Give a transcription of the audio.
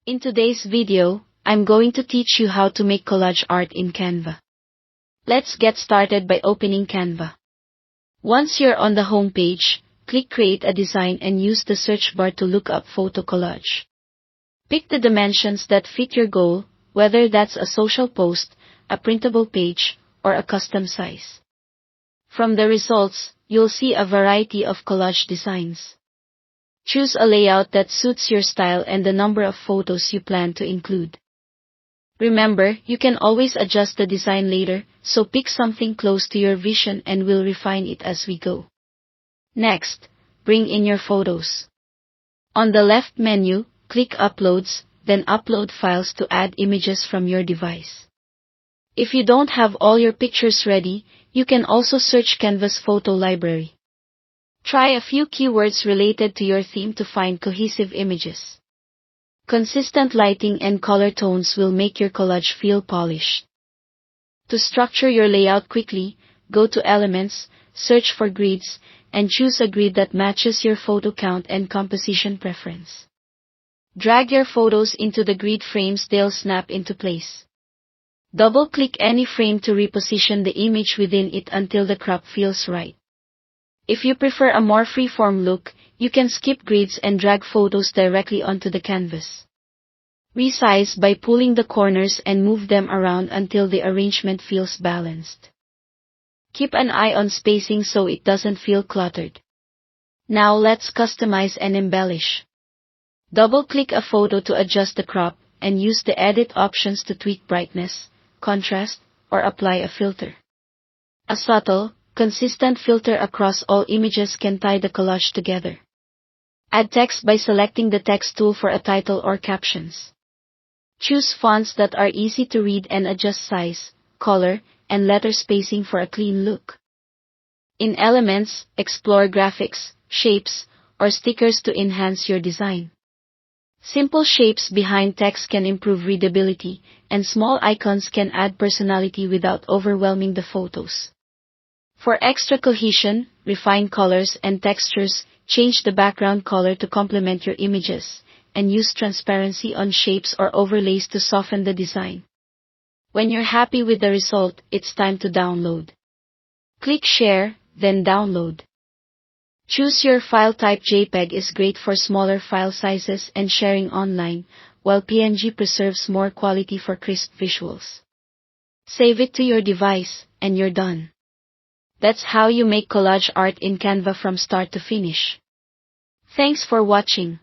In today's video, I'm going to teach you how to make collage art in Canva. Let's get started by opening Canva. Once you're on the home page, click Create a Design and use the search bar to look up photo collage. Pick the dimensions that fit your goal, whether that's a social post, a printable page, or a custom size. From the results, you'll see a variety of collage designs. Choose a layout that suits your style and the number of photos you plan to include. Remember, you can always adjust the design later, so pick something close to your vision and we'll refine it as we go. Next, bring in your photos. On the left menu, click Uploads, then Upload Files to add images from your device. If you don't have all your pictures ready, you can also search Canva's photo library. Try a few keywords related to your theme to find cohesive images. Consistent lighting and color tones will make your collage feel polished. To structure your layout quickly, go to Elements, search for grids, and choose a grid that matches your photo count and composition preference. Drag your photos into the grid frames, they'll snap into place. Double-click any frame to reposition the image within it until the crop feels right. If you prefer a more free-form look, you can skip grids and drag photos directly onto the canvas. Resize by pulling the corners and move them around until the arrangement feels balanced. Keep an eye on spacing so it doesn't feel cluttered. Now let's customize and embellish. Double-click a photo to adjust the crop, and use the edit options to tweak brightness, contrast, or apply a filter. A subtle, consistent filter across all images can tie the collage together. Add text by selecting the text tool for a title or captions. Choose fonts that are easy to read and adjust size, color, and letter spacing for a clean look. In Elements, explore graphics, shapes, or stickers to enhance your design. Simple shapes behind text can improve readability, and small icons can add personality without overwhelming the photos. For extra cohesion, refine colors and textures, change the background color to complement your images, and use transparency on shapes or overlays to soften the design. When you're happy with the result, it's time to download. Click Share, then Download. Choose your file type. JPEG is great for smaller file sizes and sharing online, while PNG preserves more quality for crisp visuals. Save it to your device, and you're done. That's how you make collage art in Canva from start to finish. Thanks for watching.